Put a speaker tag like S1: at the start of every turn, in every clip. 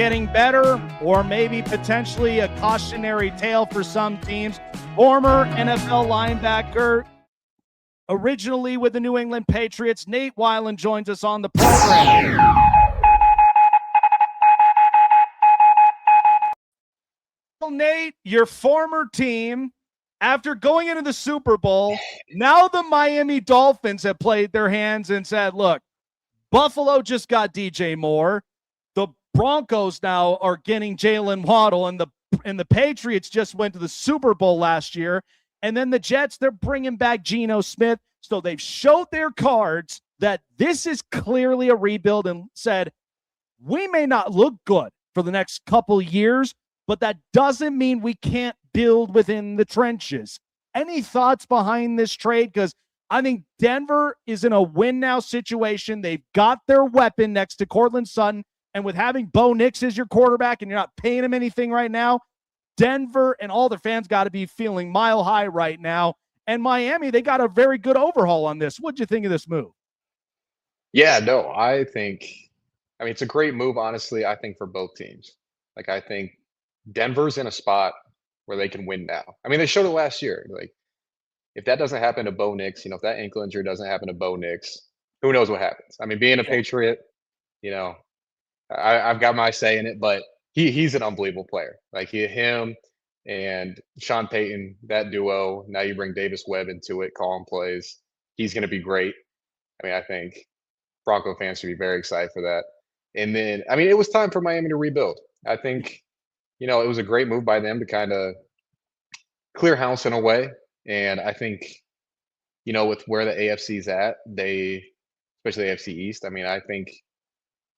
S1: getting better, or maybe potentially a cautionary tale for some teams. Former NFL linebacker, originally with the New England Patriots, Nate Wieland joins us on the program. Well, Nate, your former team, after going into the Super Bowl, now the Miami Dolphins have played their hands and said, look, Buffalo just got DJ Moore. The Broncos now are getting Jaylen Waddle, and the Patriots just went to the Super Bowl last year. And then the Jets, they're bringing back Geno Smith. So they've showed their cards that this is clearly a rebuild and said, we may not look good for the next couple years, but that doesn't mean we can't build within the trenches. Any thoughts behind this trade? Because I think Denver is in a win-now situation. They've got their weapon next to Courtland Sutton, and with having Bo Nix as your quarterback and you're not paying him anything right now, Denver and all their fans got to be feeling mile high right now. And Miami, they got a very good overhaul on this. What'd you think of this move?
S2: Yeah, no, it's a great move, honestly, I think, for both teams. I think Denver's in a spot where they can win now. They showed it last year. If that doesn't happen to Bo Nix, if that ankle injury doesn't happen to Bo Nix, who knows what happens? Being a Patriot, I've got my say in it, but he's an unbelievable player. Him and Sean Payton, that duo. Now you bring Davis Webb into it, calling plays. He's going to be great. I think Bronco fans should be very excited for that. And then, it was time for Miami to rebuild. I think, it was a great move by them to kind of clear house in a way. And I think, with where the AFC's at, especially the AFC East, I think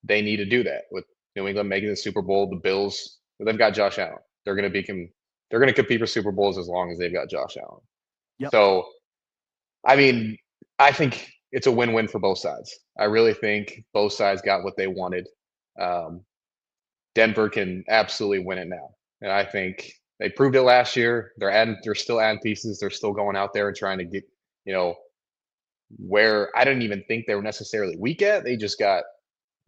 S2: they need to do that. With New England making the Super Bowl, the Bills, they've got Josh Allen. They're going to compete for Super Bowls as long as they've got Josh Allen.
S1: Yep.
S2: So, I think it's a win-win for both sides. I really think both sides got what they wanted. Denver can absolutely win it now. And I think they proved it last year. They're still adding pieces. They're still going out there and trying to get, where I didn't even think they were necessarily weak at. They just got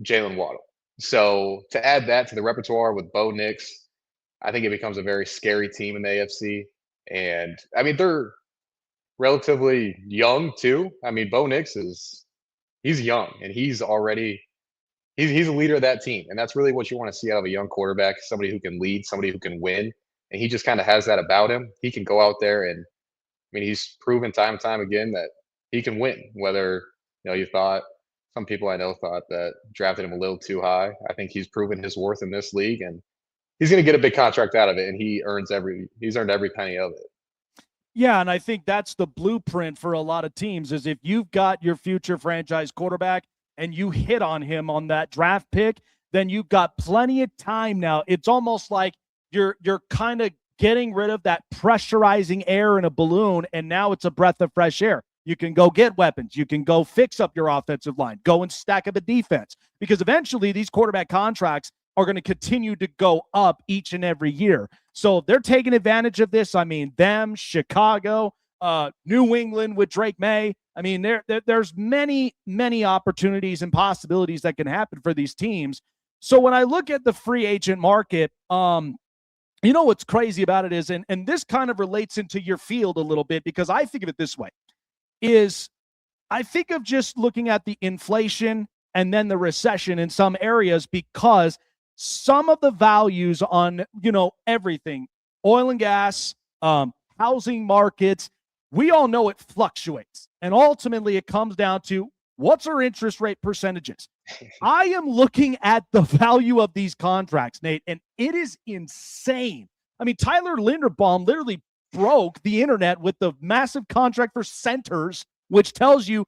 S2: Jaylen Waddle. So to add that to the repertoire with Bo Nix, I think it becomes a very scary team in the AFC. And they're relatively young too. Bo Nix he's young, and he's a leader of that team. And that's really what you want to see out of a young quarterback, somebody who can lead, somebody who can win. And he just kind of has that about him. He can go out there and, he's proven time and time again that he can win. Whether, some people I know thought that drafted him a little too high. I think he's proven his worth in this league, and he's going to get a big contract out of it, and he's earned every penny of it.
S1: Yeah, and I think that's the blueprint for a lot of teams is if you've got your future franchise quarterback and you hit on him on that draft pick, then you've got plenty of time now. It's almost like you're kind of getting rid of that pressurizing air in a balloon, and now it's a breath of fresh air. You can go get weapons. You can go fix up your offensive line. Go and stack up a defense. Because eventually these quarterback contracts are going to continue to go up each and every year. So they're taking advantage of this. Them, Chicago, New England with Drake May. There's many, many opportunities and possibilities that can happen for these teams. So when I look at the free agent market, what's crazy about it is, and this kind of relates into your field a little bit, because I think of it this way, is I think of just looking at the inflation and then the recession in some areas, because some of the values on, everything, oil and gas, housing markets, we all know it fluctuates. And ultimately it comes down to what's our interest rate percentages. I am looking at the value of these contracts, Nate, and it is insane. Tyler Linderbaum literally broke the internet with the massive contract for centers, which tells you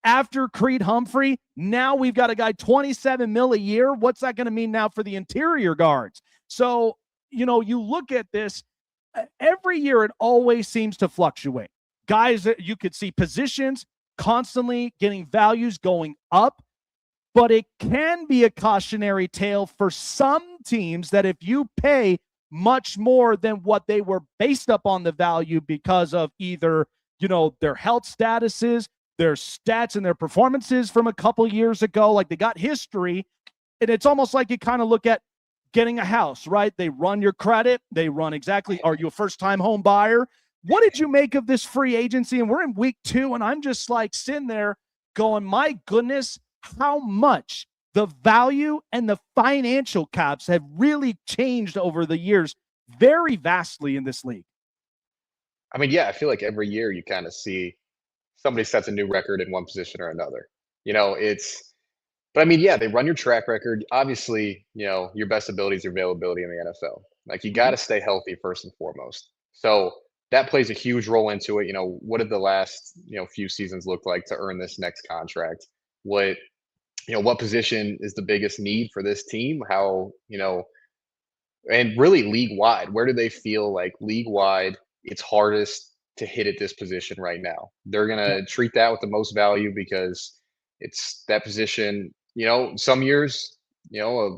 S1: after Creed Humphrey, now we've got a guy $27 million a year. What's that going to mean now for the interior guards? So, you look at this every year, it always seems to fluctuate. Guys that you could see positions constantly getting values going up, but it can be a cautionary tale for some teams that if you pay much more than what they were based up on the value because of either, their health statuses, their stats and their performances from a couple years ago, like they got history. And it's almost like you kind of look at getting a house, right? They run your credit. They run exactly, are you a first-time home buyer? What did you make of this free agency? And we're in week 2, and I'm just like sitting there going, my goodness, how much the value and the financial caps have really changed over the years very vastly in this league.
S2: I mean, yeah, I feel like every year you kind of see somebody sets a new record in one position or another. But I mean, yeah, they run your track record. Obviously, your best ability is your availability in the NFL. Like, you got to stay healthy first and foremost. So that plays a huge role into it. What did the last, few seasons look like to earn this next contract? What position is the biggest need for this team? And really league wide, where do they feel like league wide it's hardest to hit at this position right now? They're going to treat that with the most value because it's that position. Some years, a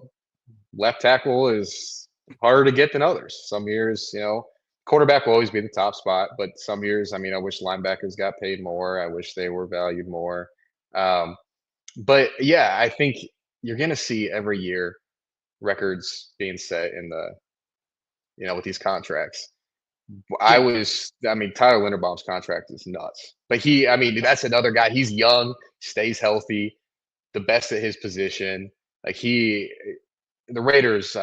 S2: left tackle is harder to get than others. Some years, quarterback will always be the top spot, but some years, I wish linebackers got paid more. I wish they were valued more. But yeah, I think you're going to see every year records being set in with these contracts. Tyler Linderbaum's contract is nuts. But that's another guy. He's young, stays healthy, the best at his position. The Raiders,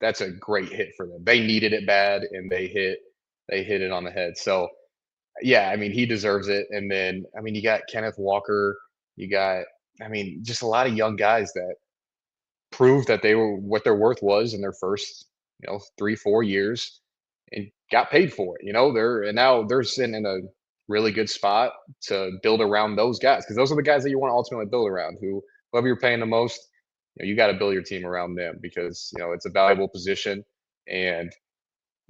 S2: that's a great hit for them. They needed it bad, and they hit it on the head. So, yeah, he deserves it. And then, you got Kenneth Walker. You got, just a lot of young guys that proved that they were what their worth was in their first, 3-4 years and got paid for it. Now they're sitting in a really good spot to build around those guys, because those are the guys that you want to ultimately build around. Whoever you're paying the most, you got to build your team around them, because it's a valuable position, and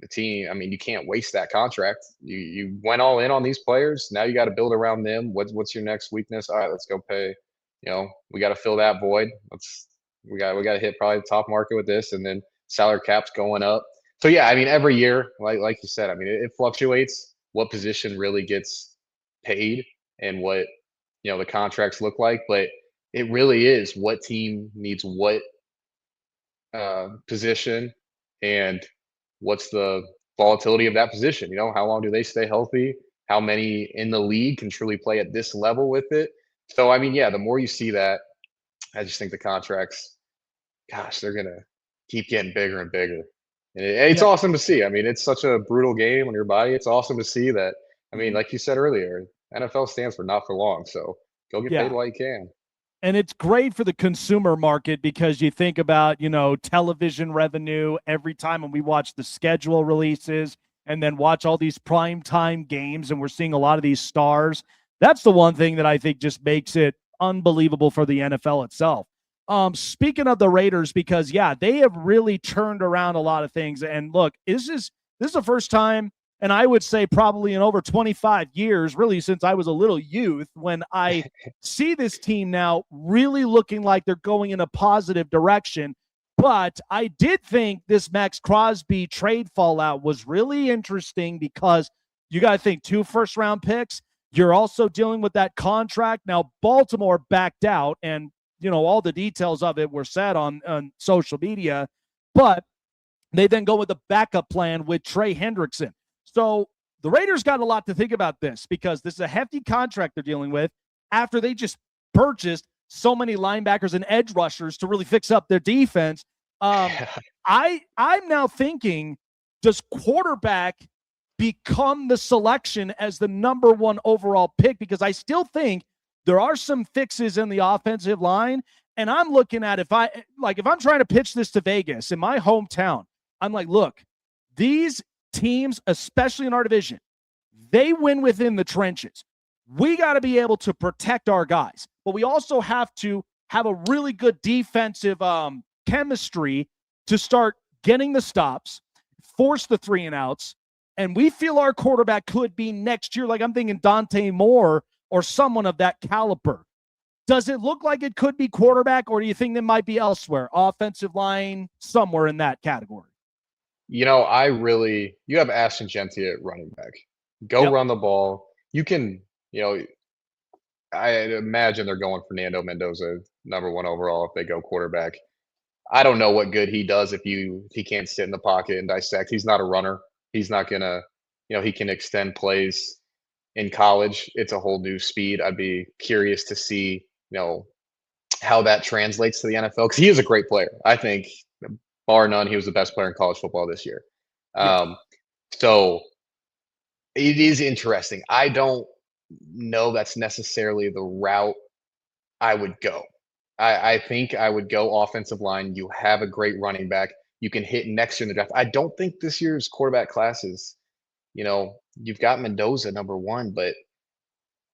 S2: the team. You can't waste that contract. You went all in on these players. Now you got to build around them. What's your next weakness? All right, let's go pay. We got to fill that void. We got to hit probably the top market with this, and then salary cap's going up. So yeah, every year, like you said, it fluctuates what position really gets paid and what the contracts look like, but it really is what team needs what position, and what's the volatility of that position. How long do they stay healthy? How many in the league can truly play at this level with it? So yeah, the more you see that, I just think the contracts, gosh, they're gonna keep getting bigger and bigger. And it's awesome to see. It's such a brutal game on your body. It's awesome to see that. Like you said earlier, NFL stands for not for long. So go get paid while you can.
S1: And it's great for the consumer market, because you think about, television revenue every time when we watch the schedule releases and then watch all these primetime games, and we're seeing a lot of these stars. That's the one thing that I think just makes it unbelievable for the NFL itself. Speaking of the Raiders, because they have really turned around a lot of things. And look, this is the first time, and I would say probably in over 25 years, really since I was a little youth, when I see this team now really looking like they're going in a positive direction. But I did think this Max Crosby trade fallout was really interesting, because you got to think 2 first-round picks. You're also dealing with that contract. Now, Baltimore backed out, and all the details of it were said on social media, but they then go with the backup plan with Trey Hendrickson. So the Raiders got a lot to think about this, because this is a hefty contract they're dealing with after they just purchased so many linebackers and edge rushers to really fix up their defense. I'm now thinking, does quarterback become the selection as the number 1 overall pick? Because I still think there are some fixes in the offensive line, and I'm looking at if I'm trying to pitch this to Vegas in my hometown, I'm like, look, these teams, especially in our division, they win within the trenches. We got to be able to protect our guys, but we also have to have a really good defensive chemistry to start getting the stops, force the 3 and outs, and we feel our quarterback could be next year. Like, I'm thinking Dante Moore or someone of that caliber. Does it look like it could be quarterback, or do you think it might be elsewhere? Offensive line, somewhere in that category?
S2: You have Ashton Genty at running back. Go run the ball. You can, I imagine they're going Fernando Mendoza, number 1 overall, if they go quarterback. I don't know what good he does if he can't sit in the pocket and dissect. He's not a runner. He's not gonna, he can extend plays in college. It's a whole new speed. I'd be curious to see, how that translates to the NFL because he is a great player. I think, bar none, he was the best player in college football this year.
S1: Yeah.
S2: So it is interesting. I don't know that's necessarily the route I would go. I think I would go offensive line. You have a great running back. You can hit next year in the draft. I don't think this year's quarterback class is, you've got Mendoza number one, but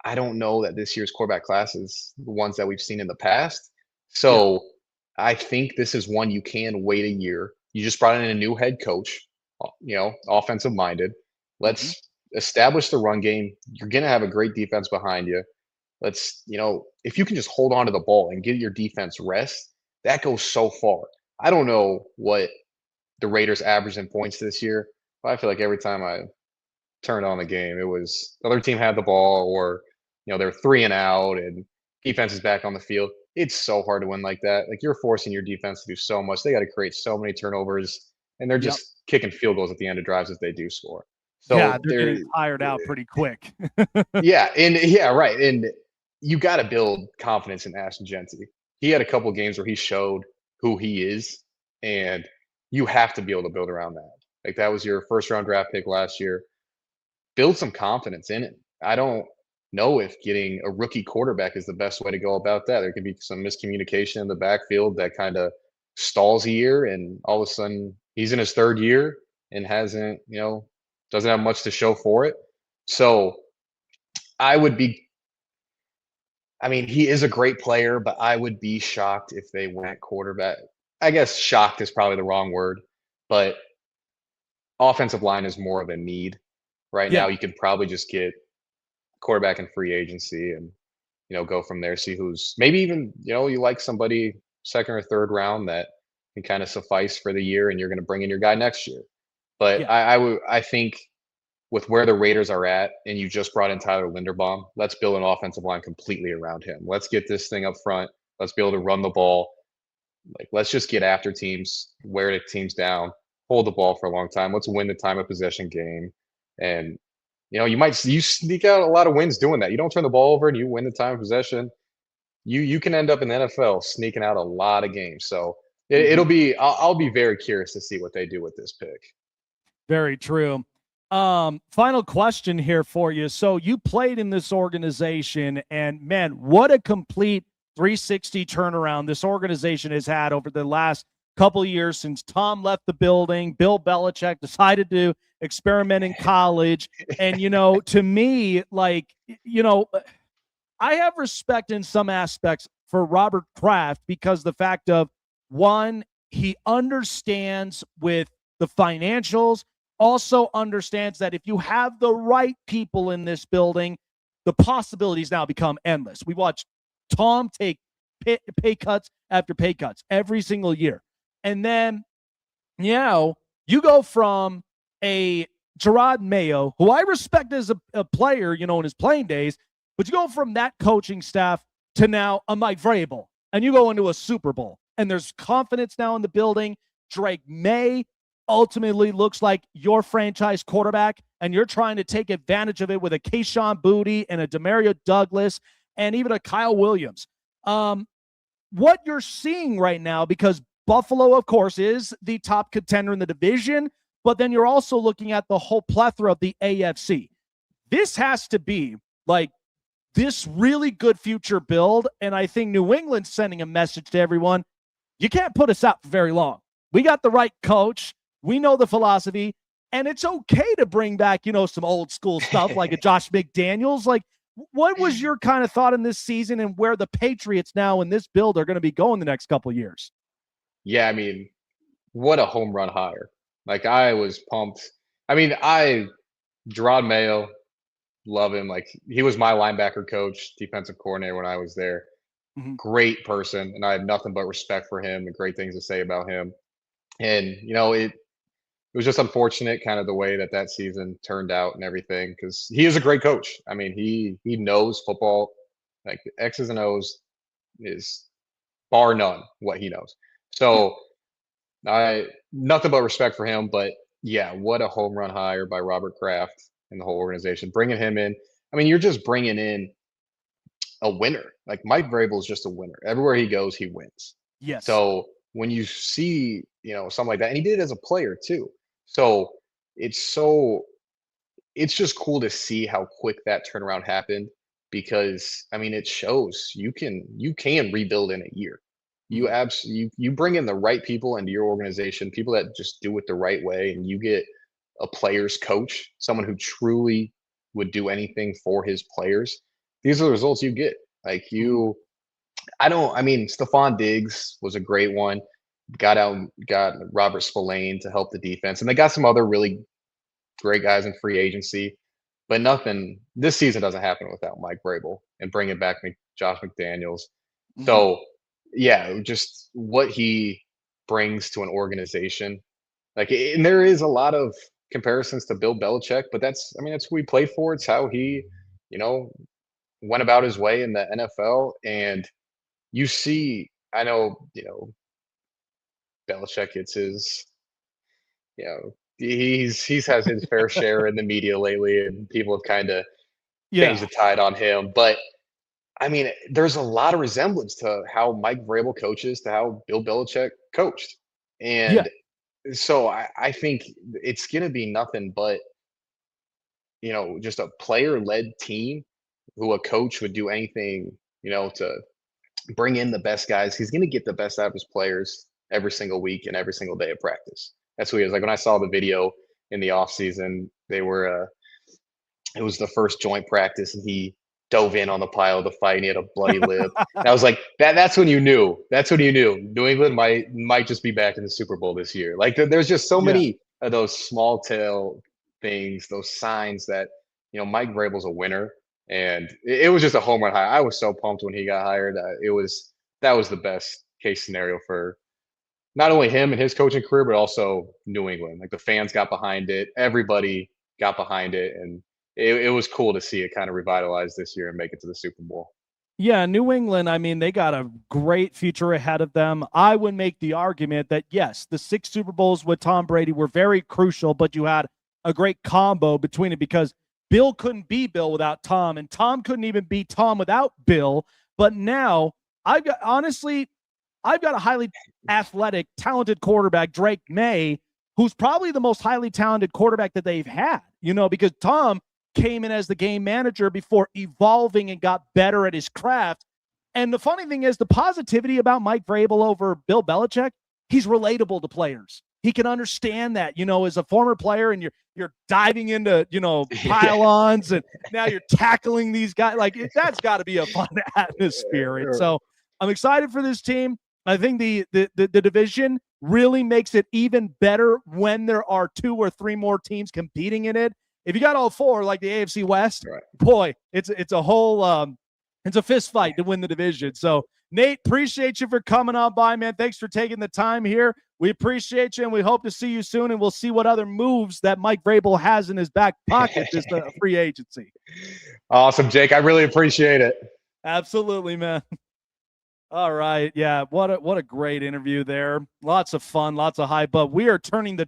S2: I don't know that this year's quarterback class is the ones that we've seen in the past.
S1: Yeah.
S2: So I think this is one you can wait a year. You just brought in a new head coach, offensive minded.
S1: Mhm.
S2: Let's establish the run game. You're going to have a great defense behind you. Let's, if you can just hold on to the ball and give your defense rest, that goes so far. I don't know what the Raiders averaged in points this year, but I feel like every time I turned on the game, it was the other team had the ball or, they're 3 and out and defense is back on the field. It's so hard to win like that. Like you're forcing your defense to do so much. They got to create so many turnovers and they're
S1: Yep.
S2: just kicking field goals at the end of drives if they do score.
S1: Yeah,
S2: So
S1: they're getting tired out pretty quick.
S2: right. And you got to build confidence in Ashton Genty. He had a couple of games where he showed who he is, and you have to be able to build around that. Like that was your first round draft pick last year. Build some confidence in it. I don't know if getting a rookie quarterback is the best way to go about that. There can be some miscommunication in the backfield that kind of stalls a year, and all of a sudden he's in his third year and hasn't, doesn't have much to show for it. So I would be I mean, he is a great player, but I would be shocked if they went quarterback. I guess shocked is probably the wrong word, but offensive line is more of a need right now.
S1: Yeah.
S2: You could probably just get quarterback in free agency and go from there. See who's maybe even you like somebody second or third round that can kind of suffice for the year, and you're going to bring in your guy next year. But
S1: Yeah.
S2: I think with where the Raiders are at, and you just brought in Tyler Linderbaum, let's build an offensive line completely around him. Let's get this thing up front. Let's be able to run the ball. Like, let's just get after teams, wear the teams down, hold the ball for a long time. Let's win the time of possession game. And, you sneak out a lot of wins doing that. You don't turn the ball over and you win the time of possession. You can end up in the NFL sneaking out a lot of games. So
S1: Mhm.
S2: it'll be, I'll be very curious to see what they do with this pick.
S1: Very true. Final question here for you. So you played in this organization, and man, what a complete 360 turnaround this organization has had over the last couple of years since Tom left the building. Bill Belichick decided to experiment in college. And, to me, I have respect in some aspects for Robert Kraft because the fact of one, he understands with the financials, also understands that if you have the right people in this building, the possibilities now become endless. We watched Tom take pay cuts after pay cuts every single year. And then, you go from a Gerard Mayo, who I respect as a player, in his playing days, but you go from that coaching staff to now a Mike Vrabel, and you go into a Super Bowl, and there's confidence now in the building. Drake May ultimately looks like your franchise quarterback, and you're trying to take advantage of it with a Kayshon Boutte and a Demario Douglas and even a Kyle Williams. What you're seeing right now, because Buffalo, of course, is the top contender in the division, but then you're also looking at the whole plethora of the AFC. This has to be like this really good future build, and I think New England's sending a message to everyone. You can't put us out for very long. We got the right coach. We know the philosophy, and it's okay to bring back, some old school stuff like a Josh McDaniels. Like, what was your kind of thought in this season and where the Patriots now in this build are going to be going the next couple of years?
S2: Yeah, I mean, what a home run hire. Like, I was pumped. I mean, Gerard Mayo, love him. Like, he was my linebacker coach, defensive coordinator when I was there.
S1: Mm-hmm.
S2: Great person, and I have nothing but respect for him and great things to say about him. And, it was just unfortunate kind of the way that season turned out and everything because he is a great coach. I mean, he knows football, like X's and O's is bar none what he knows.
S1: Yeah.
S2: So Nothing but respect for him. But yeah, what a home run hire by Robert Kraft and the whole organization. Bringing him in. I mean, you're just bringing in a winner. Like Mike Vrabel is just a winner. Everywhere he goes, he wins.
S1: Yes.
S2: So when you see, something like that, and he did it as a player too. So it's so it's just cool to see how quick that turnaround happened because I mean it shows you can rebuild in a year. You
S1: Mhm.
S2: absolutely you bring in the right people into your organization, people that just do it the right way, and you get a player's coach, someone who truly would do anything for his players. These are the results you get. Like
S1: Mhm.
S2: I mean, Stephon Diggs was a great one. Got Robert Spillane to help the defense, and they got some other really great guys in free agency. But nothing this season doesn't happen without Mike Vrabel and bringing back Josh McDaniels.
S1: Mhm.
S2: So yeah, just what he brings to an organization. Like, and there is a lot of comparisons to Bill Belichick, but that's who he played for. It's how he, you know, went about his way in the NFL. And you see, I know, Belichick gets his, he's has his fair share in the media lately, and people have kind of changed
S1: Yeah.
S2: the tide on him. But I mean, there's a lot of resemblance to how Mike Vrabel coaches to how Bill Belichick coached.
S1: Yeah.
S2: And so I think it's going to be nothing but, just a player led team who a coach would do anything, to bring in the best guys. He's going to get the best out of his players every single week and every single day of practice. That's who he is. Like when I saw the video in the off season, it was the first joint practice and he dove in on the pile of the fight and he had a bloody lip. And I was like, that's when you knew. That's when you knew New England might just be back in the Super Bowl this year. Like there's just so
S1: Yeah.
S2: many of those small tail things, those signs that Mike Vrabel's a winner, and it was just a home run hire. I was so pumped when he got hired. That was the best case scenario for not only him and his coaching career, but also New England. Like the fans got behind it, everybody got behind it, and it was cool to see it kind of revitalize this year and make it to the Super Bowl.
S1: Yeah, New England, I mean, they got a great future ahead of them. I would make the argument that, yes, the 6 Super Bowls with Tom Brady were very crucial, but you had a great combo between it because Bill couldn't be Bill without Tom, and Tom couldn't even be Tom without Bill. But now, I've got a highly athletic, talented quarterback, Drake May, who's probably the most highly talented quarterback that they've had, because Tom came in as the game manager before evolving and got better at his craft. And the funny thing is, the positivity about Mike Vrabel over Bill Belichick, he's relatable to players. He can understand that, as a former player, and you're diving into, pylons, and now you're tackling these guys. Like that's got to be a fun atmosphere. So I'm excited for this team. I think the division really makes it even better when there are 2 or 3 more teams competing in it. If you got all 4, like the AFC West,
S2: Right.
S1: boy, it's a whole it's a fist fight to win the division. So Nate, appreciate you for coming on by, man. Thanks for taking the time here. We appreciate you, and we hope to see you soon. And we'll see what other moves that Mike Vrabel has in his back pocket this free agency.
S2: Awesome, Jake. I really appreciate it.
S1: Absolutely, man. All right. Yeah. What a great interview there. Lots of fun, lots of hype. But we are turning the